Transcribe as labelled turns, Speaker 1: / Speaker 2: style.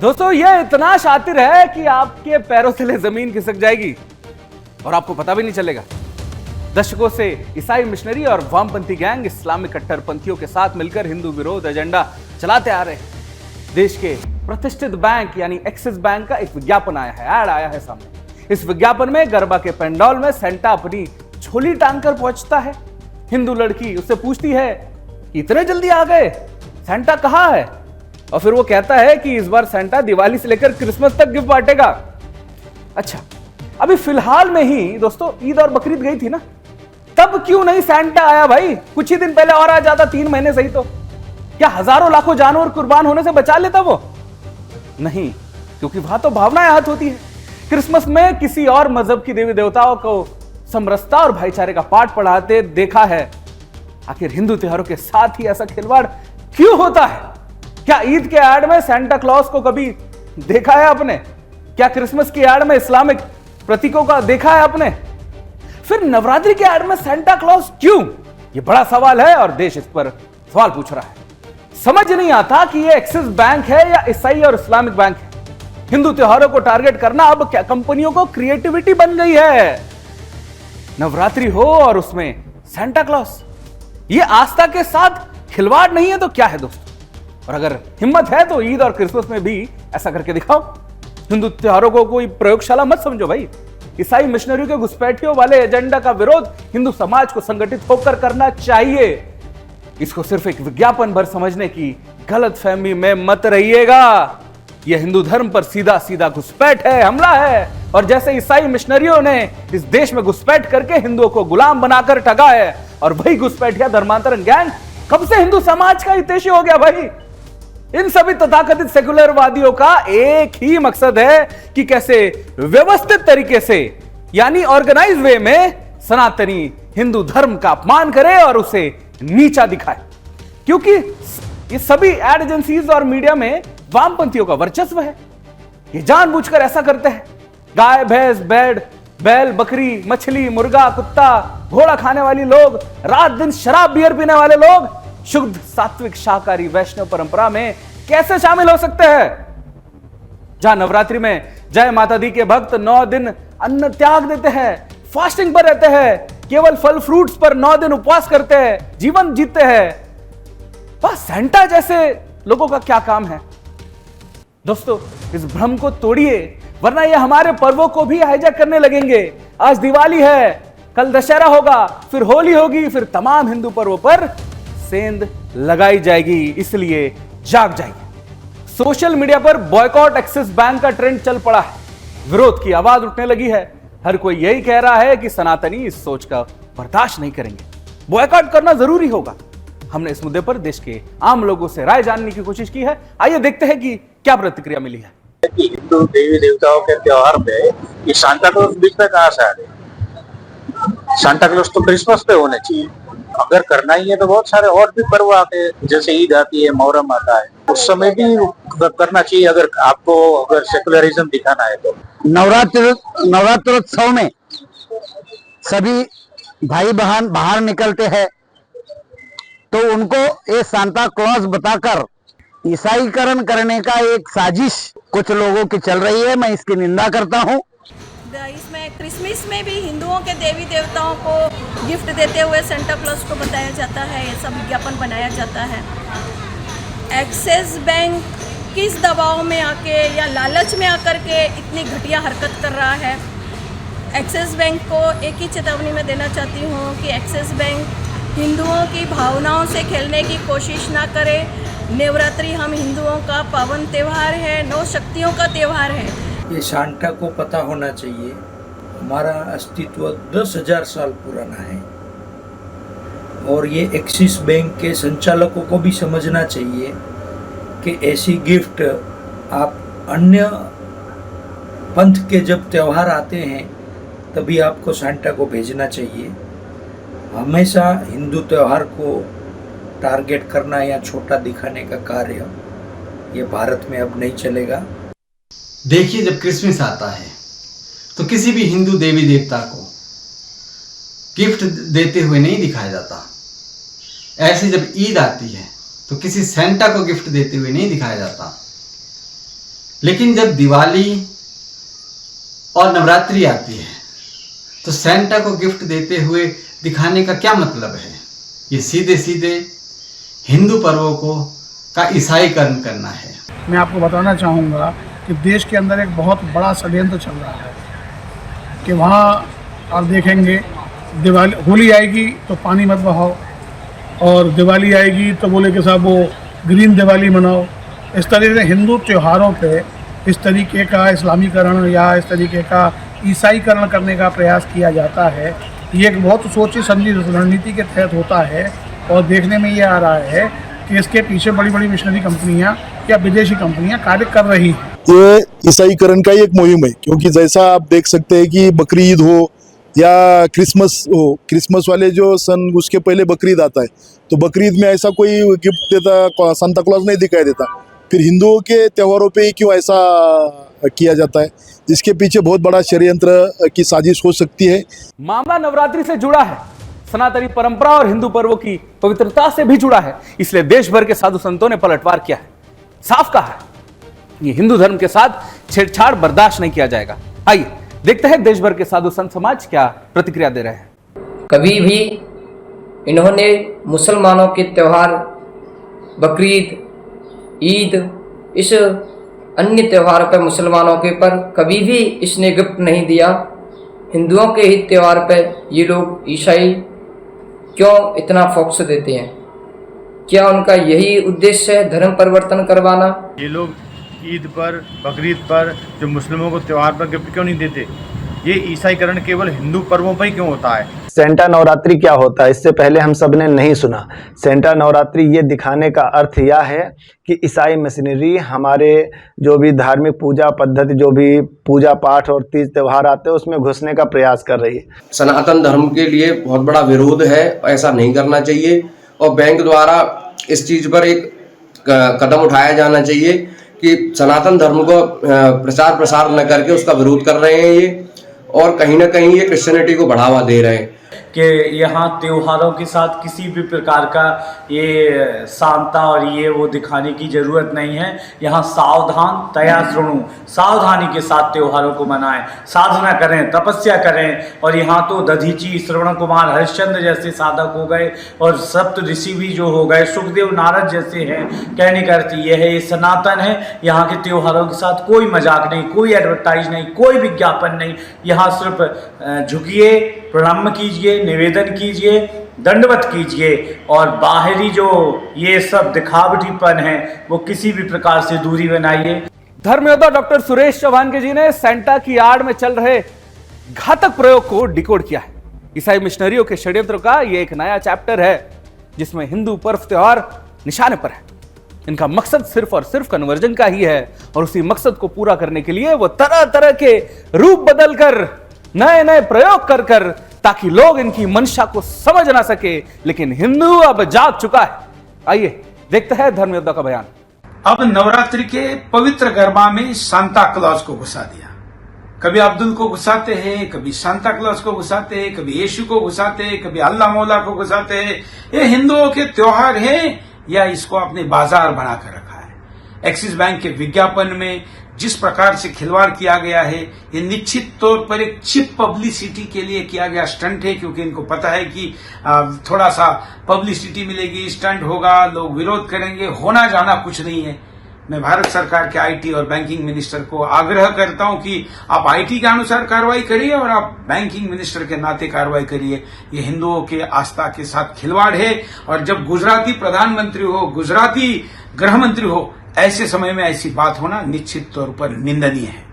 Speaker 1: दोस्तों ये इतना शातिर है कि आपके पैरों तले जमीन खिसक जाएगी और आपको पता भी नहीं चलेगा। दशकों से ईसाई मिशनरी और वामपंथी गैंग इस्लामिक कट्टरपंथियों के साथ मिलकर हिंदू विरोध एजेंडा चलाते आ रहे हैं। देश के प्रतिष्ठित बैंक यानी एक्सिस बैंक का एक विज्ञापन आया है, ऐड आया है सामने। इस विज्ञापन में गरबा के पंडाल में सेंटा अपनी झोली टांग कर पहुंचता है। हिंदू लड़की उससे पूछती है कि इतने जल्दी आ गए, सेंटा कहाँ है? और फिर वो कहता है कि इस बार सेंटा दिवाली से लेकर क्रिसमस तक गिफ्ट बांटेगा। अच्छा, अभी फिलहाल में ही दोस्तों ईद और बकरीद गई थी ना, तब क्यों नहीं सेंटा आया भाई? कुछ ही दिन पहले और आ जाता, 3 महीने सही तो क्या हजारों लाखों जानवर कुर्बान होने से बचा लेता वो? नहीं, क्योंकि वहां तो भावनाएं आहत होती है। क्रिसमस में किसी और मजहब की देवी देवताओं को समरसता और भाईचारे का पाठ पढ़ाते देखा है। आखिर हिंदू त्योहारों के साथ ही ऐसा खिलवाड़ क्यों होता है? क्या ईद के ऐड में सेंटा क्लॉज को कभी देखा है आपने? क्या क्रिसमस की ऐड में इस्लामिक प्रतीकों का देखा है आपने? फिर नवरात्रि के ऐड में सेंटा क्लॉज क्यों? यह बड़ा सवाल है और देश इस पर सवाल पूछ रहा है। समझ नहीं आता कि यह एक्सिस बैंक है या ईसाई और इस्लामिक बैंक है। हिंदू त्योहारों को टारगेट करना अब क्या कंपनियों को क्रिएटिविटी बन गई है? नवरात्रि हो और उसमें सेंटा क्लॉज, यह आस्था के साथ खिलवाड़ नहीं है तो क्या है दोस्तों? और अगर हिम्मत है तो ईद और क्रिसमस में भी ऐसा करके दिखाओ। हिंदू त्योहारों को कोई प्रयोगशाला मत समझो भाई। ईसाई मिशनरियों के घुसपैठियों वाले एजेंडा का विरोध हिंदू समाज को संगठित होकर करना चाहिए। इसको सिर्फ एक विज्ञापन भर समझने की गलतफहमी में मत रहिएगा। यह हिंदू धर्म पर सीधा सीधा घुसपैठ है, हमला है। और जैसे ईसाई मिशनरियों ने इस देश में घुसपैठ करके हिंदुओं को गुलाम बनाकर ठगा है, और वही घुसपैठिया धर्मांतरण गैंग कब से हिंदू समाज का हितैषी हो गया भाई? इन सभी तथाकथित सेकुलरवादियों का एक ही मकसद है कि कैसे व्यवस्थित तरीके से यानी ऑर्गेनाइज वे में सनातनी हिंदू धर्म का अपमान करे और उसे नीचा दिखाए। क्योंकि ये सभी एड एजेंसीज और मीडिया में वामपंथियों का वर्चस्व है। ये जानबूझकर ऐसा करते हैं। गाय, भैंस, बैल, बकरी, मछली, मुर्गा, कुत्ता, घोड़ा खाने वाली लोग, रात दिन शराब बियर पीने वाले लोग शुद्ध सात्विक शाकाहारी वैष्णव परंपरा में कैसे शामिल हो सकते हैं? जहां नवरात्रि में जय माता दी के भक्त 9 दिन अन्न त्याग देते हैं, फास्टिंग पर रहते हैं, केवल फल फ्रूट्स पर 9 दिन उपवास करते हैं, जीवन जीते हैं, बस सेंटा जैसे लोगों का क्या काम है? दोस्तों इस भ्रम को तोड़िए, वरना ये हमारे पर्वों को भी हाईजैक करने लगेंगे। आज दिवाली है, कल दशहरा होगा, फिर होली होगी, फिर तमाम हिंदू पर्वों पर सेंध लगाई जाएगी। इसलिए जाग जाइए। सोशल मीडिया पर बॉयकॉट एक्सिस बैंक का ट्रेंड चल पड़ा है। विरोध की आवाज उठने लगी है। हर कोई यही कह रहा है कि सनातनी इस सोच का बर्दाश्त नहीं करेंगे, बॉयकॉट करना जरूरी होगा। हमने इस मुद्दे पर देश के आम लोगों से राय जानने की कोशिश की है। आइए देखते हैं कि क्या प्रतिक्रिया मिली है।
Speaker 2: हिंदू देवी देवताओं के त्योहार पे ये सांता क्लॉज बीच में कहाँ से आ गए? सांता क्लॉज तो क्रिसमस पे होने चाहिए। अगर करना ही है तो बहुत सारे और भी पर्व आते हैं, जैसे ईद आती है, मुहर्रम आता है, उस समय भी करना चाहिए। अगर आपको अगर सेकुलरिज्म दिखाना है तो
Speaker 3: नवरात्रोत्सव में सभी भाई बहन बाहर निकलते हैं, तो उनको ये सांता क्लॉज बताकर ईसाईकरण करने का एक साजिश कुछ लोगों की चल रही है। मैं इसकी निंदा करता हूँ।
Speaker 4: इसमें क्रिसमस में भी हिंदुओं के देवी देवताओं को गिफ्ट देते हुए सेंटा क्लॉज को बताया जाता है, ऐसा विज्ञापन बनाया जाता है। एक्सिस बैंक किस दबाव में आके या लालच में आकर के इतनी घटिया हरकत कर रहा है? एक्सिस बैंक को एक ही चेतावनी में देना चाहती हूँ कि एक्सिस बैंक हिंदुओं की भावनाओं से खेलने की कोशिश ना करे। नवरात्रि हम हिंदुओं का पावन त्यौहार है, 9 शक्तियों का त्यौहार है।
Speaker 5: ये सांता को पता होना चाहिए हमारा अस्तित्व 10,000 साल पुराना है, और ये एक्सिस बैंक के संचालकों को भी समझना चाहिए कि ऐसी गिफ्ट आप अन्य पंथ के जब त्यौहार आते हैं तभी आपको सांता को भेजना चाहिए। हमेशा हिंदू त्यौहार को टारगेट करना या छोटा दिखाने का कार्य ये भारत में अब नहीं चलेगा।
Speaker 6: देखिए, जब क्रिसमस आता है तो किसी भी हिंदू देवी देवता को गिफ्ट देते हुए नहीं दिखाया जाता। ऐसे जब ईद आती है तो किसी सेंटा को गिफ्ट देते हुए नहीं दिखाया जाता। लेकिन जब दिवाली और नवरात्रि आती है तो सेंटा को गिफ्ट देते हुए दिखाने का क्या मतलब है? ये सीधे सीधे हिंदू पर्वों का ईसाईकरण करना है।
Speaker 7: मैं आपको बताना चाहूँगा कि देश के अंदर एक बहुत बड़ा षड्यंत्र चल रहा है कि वहाँ आप देखेंगे दिवाली होली आएगी तो पानी मत बहाओ, और दिवाली आएगी तो बोले कि साहब वो ग्रीन दिवाली मनाओ। इस तरीके से हिंदू त्योहारों पे इस तरीके का इस्लामीकरण या इस तरीके का ईसाईकरण करने का प्रयास किया जाता है। ये एक बहुत सोची समझी रणनीति के तहत होता है और देखने में ये आ रहा है कि इसके पीछे बड़ी बड़ी मिशनरी कंपनियां या विदेशी कंपनियां कार्य कर रही हैं।
Speaker 8: ये ईसाईकरण का ही एक मुहिम है, क्योंकि जैसा आप देख सकते हैं कि बकरीद हो या क्रिसमस हो, क्रिसमस वाले जो सन उसके पहले बकरीद आता है, तो बकरीद में ऐसा कोई गिफ्ट देता सांता क्लॉज नहीं दिखाई देता। फिर हिंदुओं के त्योहारों पे ही क्यों ऐसा किया जाता है? इसके पीछे बहुत बड़ा षड्यंत्र की साजिश हो सकती है।
Speaker 1: मामला नवरात्रि से जुड़ा है, सनातनी परंपरा और हिंदू पर्वों की पवित्रता से भी जुड़ा है, इसलिए देश भर के साधु संतों ने पलटवार किया है। साफ कहा है ये हिंदू धर्म के साथ छेड़छाड़ बर्दाश्त नहीं किया जाएगा। आइए देखते हैं देश भर के साधु संत समाज क्या प्रतिक्रिया दे रहे हैं।
Speaker 9: कभी भी इन्होंने मुसलमानों के त्यौहार बकरीद, ईद, इस अन्य त्योहार पर मुसलमानों के पर कभी भी इसने गिफ्ट नहीं दिया। हिंदुओं के ही त्यौहार पर ये लोग ईसाई क्यों इतना फोकस देते हैं? क्या उनका यही उद्देश्य है धर्म परिवर्तन करवाना?
Speaker 10: ये लोग ईद पर, बकरीद पर, जो मुस्लिमों को त्यौहार पर गिफ्ट क्यों नहीं देते? ये ईसाईकरण केवल हिंदू पर्वों पर ही क्यों होता है?
Speaker 11: सेंटा नवरात्रि क्या होता है, इससे पहले हम सब ने नहीं सुना। सेंटा नवरात्रि ये दिखाने का अर्थ यह है कि ईसाई मशीनरी हमारे जो भी धार्मिक पूजा पद्धति, जो भी पूजा पाठ और तीज त्यौहार आते हैं उसमें घुसने का प्रयास कर रही है।
Speaker 12: सनातन धर्म के लिए बहुत बड़ा विरोध है, ऐसा नहीं करना चाहिए और बैंक द्वारा इस चीज़ पर एक कदम उठाया जाना चाहिए कि सनातन धर्म को प्रचार प्रसार न करके उसका विरोध कर रहे हैं ये, और कहीं ना कहीं ये क्रिश्चियनिटी को बढ़ावा दे रहे हैं
Speaker 13: कि यहाँ त्योहारों के साथ किसी भी प्रकार का ये सांता और ये वो दिखाने की ज़रूरत नहीं है। यहाँ सावधान तया श्रृणु, सावधानी के साथ त्योहारों को मनाएं, साधना करें, तपस्या करें। और यहाँ तो दधीची, श्रवण कुमार, हरिश्चंद्र जैसे साधक हो गए और सप्त ऋषि भी जो हो गए, सुखदेव, नारद जैसे हैं। कहने का अर्थ ये है, ये सनातन है। यहाँ के त्योहारों के साथ कोई मजाक नहीं, कोई एडवर्टाइज नहीं, कोई विज्ञापन नहीं। यहाँ सिर्फ झुकिए, प्रणाम कीजिए, निवेदन कीजिए, दंडवत कीजिए और बाहरी जो ये सब दिखावटीपन है वो किसी भी प्रकार से दूरी बनाइए।
Speaker 1: धर्मयोद्धा डॉक्टर सुरेश चौहान जी ने सेंटा की आड़ में चल रहे घातक प्रयोग को डिकोड किया है। ईसाई मिशनरियों के षड्यंत्र का ये एक नया चैप्टर है जिसमें हिंदू पर्व त्योहार निशाने पर है। इनका मकसद सिर्फ और सिर्फ कन्वर्जन का ही है और उसी मकसद को पूरा करने के लिए वो तरह तरह के रूप बदलकर, नए नए प्रयोग कर कर, ताकि लोग इनकी मंशा को समझ ना सके। लेकिन हिंदू अब जाग चुका है। आइए देखते हैं धर्मयोद्धा का बयान।
Speaker 14: अब नवरात्रि के पवित्र गरबा में सांता क्लॉज को घुसा दिया। कभी अब्दुल को घुसाते हैं, कभी सांता क्लॉज को घुसाते हैं, कभी यीशु को घुसाते हैं, कभी अल्लाह मौला को घुसाते हैं। ये हिंदुओं के त्योहार हैं या इसको अपने बाजार बनाकर रखा है? एक्सिस बैंक के विज्ञापन में जिस प्रकार से खिलवाड़ किया गया है, ये निश्चित तौर पर एक चिप पब्लिसिटी के लिए किया गया स्टंट है, क्योंकि इनको पता है कि थोड़ा सा पब्लिसिटी मिलेगी, स्टंट होगा, लोग विरोध करेंगे। होना जाना कुछ नहीं है। मैं भारत सरकार के आईटी और बैंकिंग मिनिस्टर को आग्रह करता हूं कि आप आईटी के अनुसार कार्रवाई करिए और आप बैंकिंग मिनिस्टर के नाते कार्रवाई करिए। ये हिंदुओं के आस्था के साथ खिलवाड़ है और जब गुजराती प्रधानमंत्री हो, गुजराती गृह मंत्री हो, ऐसे समय में ऐसी बात होना निश्चित तौर पर निंदनीय है।